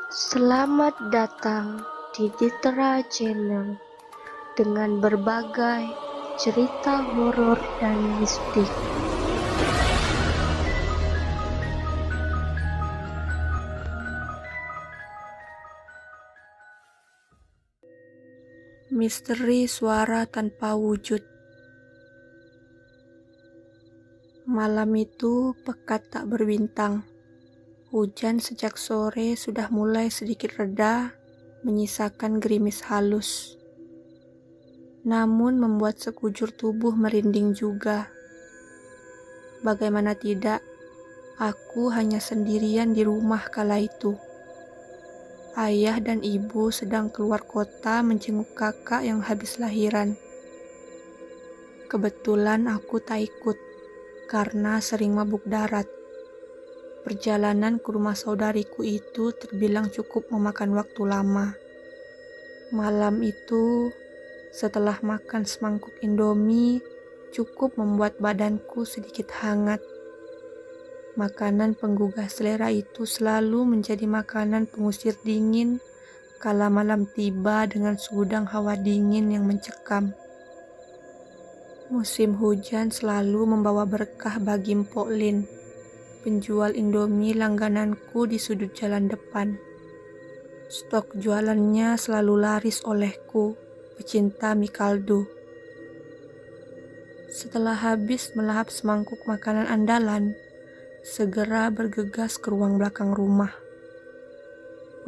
Selamat datang di Ditra Channel dengan berbagai cerita horor dan mistik. Misteri suara tanpa wujud. Malam itu pekat tak berbintang. Hujan sejak sore sudah mulai sedikit reda, menyisakan gerimis halus. Namun membuat sekujur tubuh merinding juga. Bagaimana tidak, aku hanya sendirian di rumah kala itu. Ayah dan ibu sedang keluar kota menjenguk kakak yang habis lahiran. Kebetulan aku tak ikut karena sering mabuk darat. Perjalanan ke rumah saudariku itu terbilang cukup memakan waktu lama. Malam itu, setelah makan semangkuk Indomie, cukup membuat badanku sedikit hangat. Makanan penggugah selera itu selalu menjadi makanan pengusir dingin kala malam tiba dengan segudang hawa dingin yang mencekam. Musim hujan selalu membawa berkah bagi Mpok Lin, penjual Indomie langgananku di sudut jalan depan. Stok jualannya selalu laris olehku, pecinta mie kaldu. Setelah habis melahap semangkuk makanan andalan, segera bergegas ke ruang belakang rumah.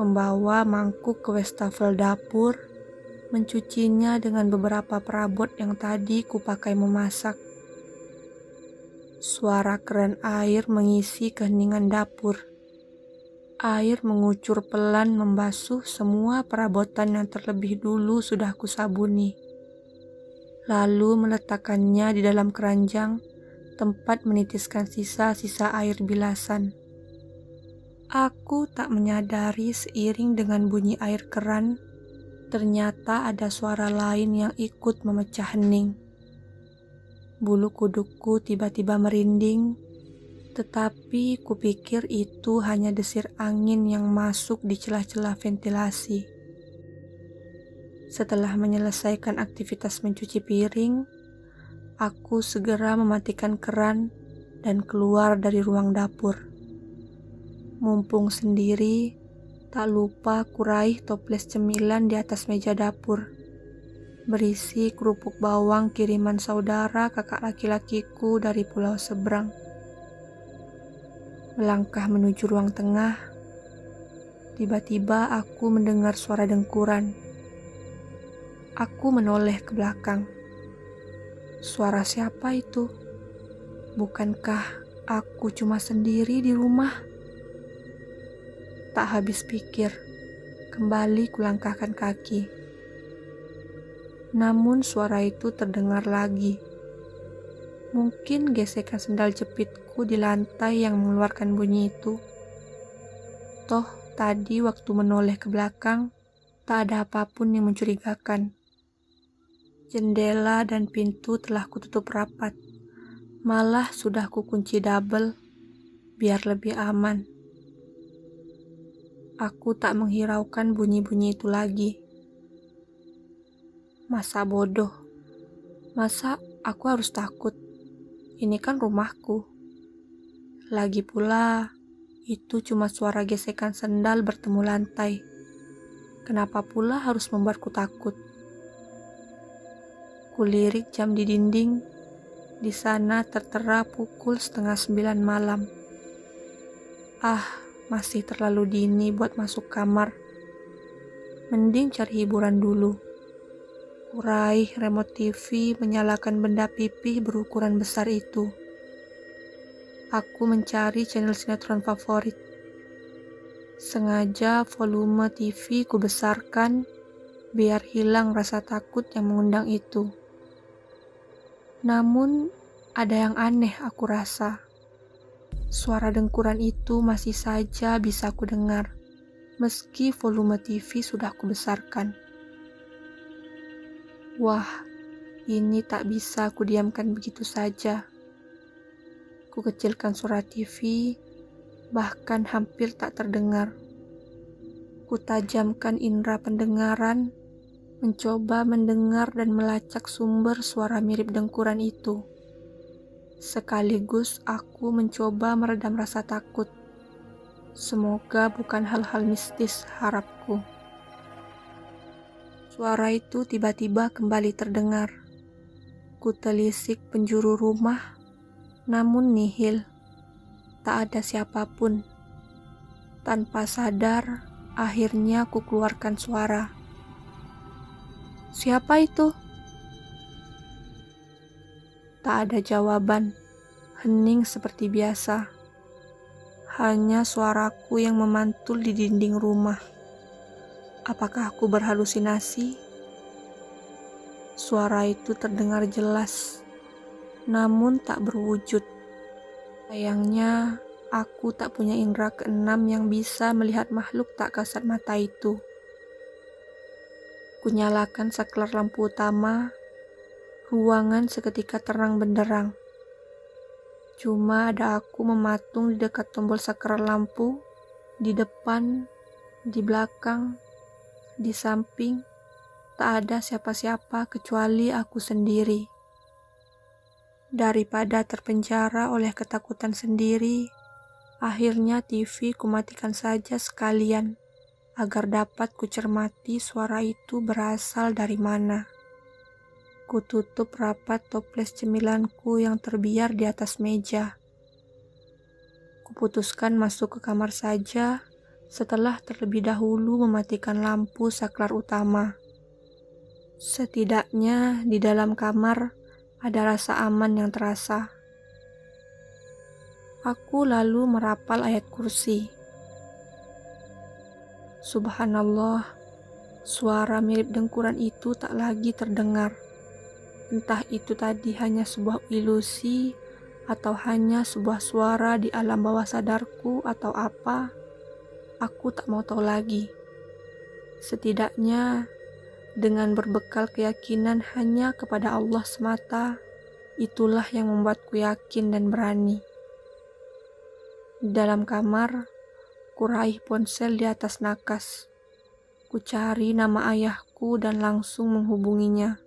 Membawa mangkuk ke wastafel dapur, mencucinya dengan beberapa perabot yang tadi kupakai memasak. Suara keran air mengisi keheningan dapur. Air mengucur pelan membasuh semua perabotan yang terlebih dulu sudah kusabuni. Lalu meletakkannya di dalam keranjang, tempat menitiskan sisa-sisa air bilasan. Aku tak menyadari seiring dengan bunyi air keran, ternyata ada suara lain yang ikut memecah hening. Bulu kudukku tiba-tiba merinding, tetapi kupikir itu hanya desir angin yang masuk di celah-celah ventilasi. Setelah menyelesaikan aktivitas mencuci piring, aku segera mematikan keran dan keluar dari ruang dapur. Mumpung sendiri, tak lupa kuraih toples cemilan di atas meja dapur, berisi kerupuk bawang kiriman saudara kakak laki-lakiku dari pulau seberang. Melangkah menuju ruang tengah, tiba-tiba aku mendengar suara dengkuran. Aku menoleh ke belakang. Suara siapa itu? Bukankah aku cuma sendiri di rumah? Tak habis pikir, kembali kulangkahkan kaki. Namun suara itu terdengar lagi. Mungkin gesekan sendal jepitku di lantai yang mengeluarkan bunyi itu. Toh, tadi waktu menoleh ke belakang, tak ada apapun yang mencurigakan. Jendela dan pintu telah kututup rapat. Malah sudah kukunci double, biar lebih aman. Aku tak menghiraukan bunyi-bunyi itu lagi. Masa bodoh? Masa aku harus takut? Ini kan rumahku. Lagi pula, itu cuma suara gesekan sendal bertemu lantai. Kenapa pula harus membuatku takut? Kulirik jam di dinding. Di sana tertera pukul 8:30 malam. Masih terlalu dini buat masuk kamar. Mending cari hiburan dulu. Kuraih remote TV menyalakan benda pipih berukuran besar itu. Aku mencari channel sinetron favorit. Sengaja volume TV ku besarkan biar hilang rasa takut yang mengundang itu. Namun ada yang aneh aku rasa. Suara dengkuran itu masih saja bisa ku dengar, meski volume TV sudah kubesarkan. Wah, ini tak bisa kudiamkan begitu saja. Ku kecilkan suara TV, bahkan hampir tak terdengar. Kutajamkan indera pendengaran, mencoba mendengar dan melacak sumber suara mirip dengkuran itu. Sekaligus aku mencoba meredam rasa takut. Semoga bukan hal-hal mistis, harapku. Suara itu tiba-tiba kembali terdengar. Kutelisik penjuru rumah, namun nihil. Tak ada siapapun. Tanpa sadar, akhirnya ku keluarkan suara. "Siapa itu?" Tak ada jawaban, hening seperti biasa. Hanya suaraku yang memantul di dinding rumah. Apakah aku berhalusinasi? Suara itu terdengar jelas, namun tak berwujud. Sayangnya, aku tak punya indera keenam yang bisa melihat makhluk tak kasat mata itu. Kunyalakan saklar lampu utama, ruangan seketika terang benderang. Cuma ada aku mematung di dekat tombol saklar lampu, di depan, di belakang, di samping, tak ada siapa-siapa kecuali aku sendiri. Daripada terpenjara oleh ketakutan sendiri, akhirnya TV kumatikan saja sekalian, agar dapat kucermati suara itu berasal dari mana. Kututup rapat toples cemilanku yang terbiar di atas meja. Kuputuskan masuk ke kamar saja setelah terlebih dahulu mematikan lampu saklar utama. Setidaknya di dalam kamar ada rasa aman yang terasa. Aku lalu merapal ayat kursi. Subhanallah, suara mirip dengkuran itu tak lagi terdengar. Entah itu tadi hanya sebuah ilusi atau hanya sebuah suara di alam bawah sadarku atau apa, aku tak mau tahu lagi. Setidaknya, dengan berbekal keyakinan hanya kepada Allah semata, itulah yang membuatku yakin dan berani. Dalam kamar, kuraih ponsel di atas nakas. Kucari nama ayahku dan langsung menghubunginya.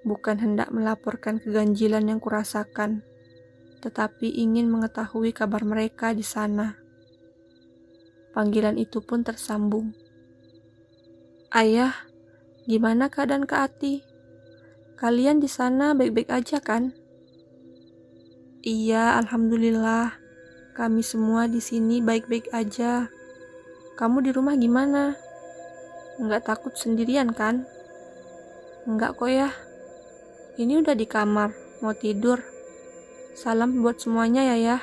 Bukan hendak melaporkan keganjilan yang kurasakan, tetapi ingin mengetahui kabar mereka di sana. Panggilan itu pun tersambung. "Ayah, gimana keadaan Kak Ati? Kalian di sana baik-baik aja kan?" "Iya, alhamdulillah. Kami semua di sini baik-baik aja. Kamu di rumah gimana? Nggak takut sendirian kan?" "Nggak kok ya. Ini udah di kamar, mau tidur. Salam buat semuanya ya."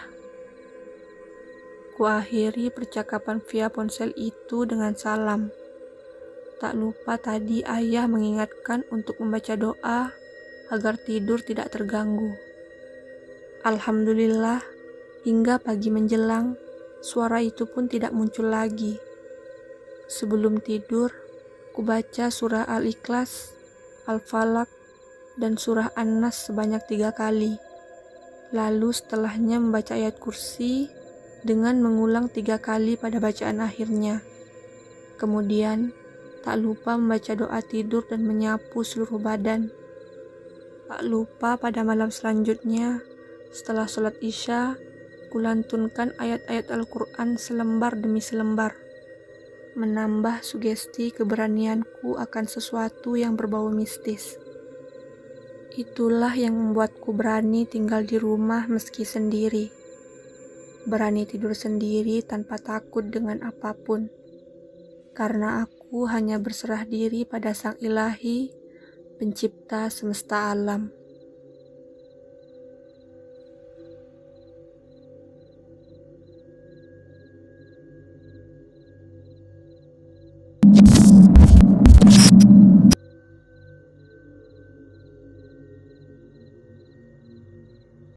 Kuakhiri percakapan via ponsel itu dengan salam. Tak lupa tadi ayah mengingatkan untuk membaca doa agar tidur tidak terganggu. Alhamdulillah, hingga pagi menjelang, suara itu pun tidak muncul lagi. Sebelum tidur, kubaca surah Al-Ikhlas, Al-Falaq, dan surah An-Nas sebanyak 3 kali. Lalu setelahnya membaca ayat kursi dengan mengulang 3 kali pada bacaan akhirnya. Kemudian, tak lupa membaca doa tidur dan menyapu seluruh badan. Tak lupa pada malam selanjutnya, setelah sholat Isya, kulantunkan ayat-ayat Al-Quran selembar demi selembar, menambah sugesti keberanianku akan sesuatu yang berbau mistis. Itulah yang membuatku berani tinggal di rumah meski sendiri. Berani tidur sendiri tanpa takut dengan apapun. Karena aku hanya berserah diri pada Sang Ilahi, pencipta semesta alam.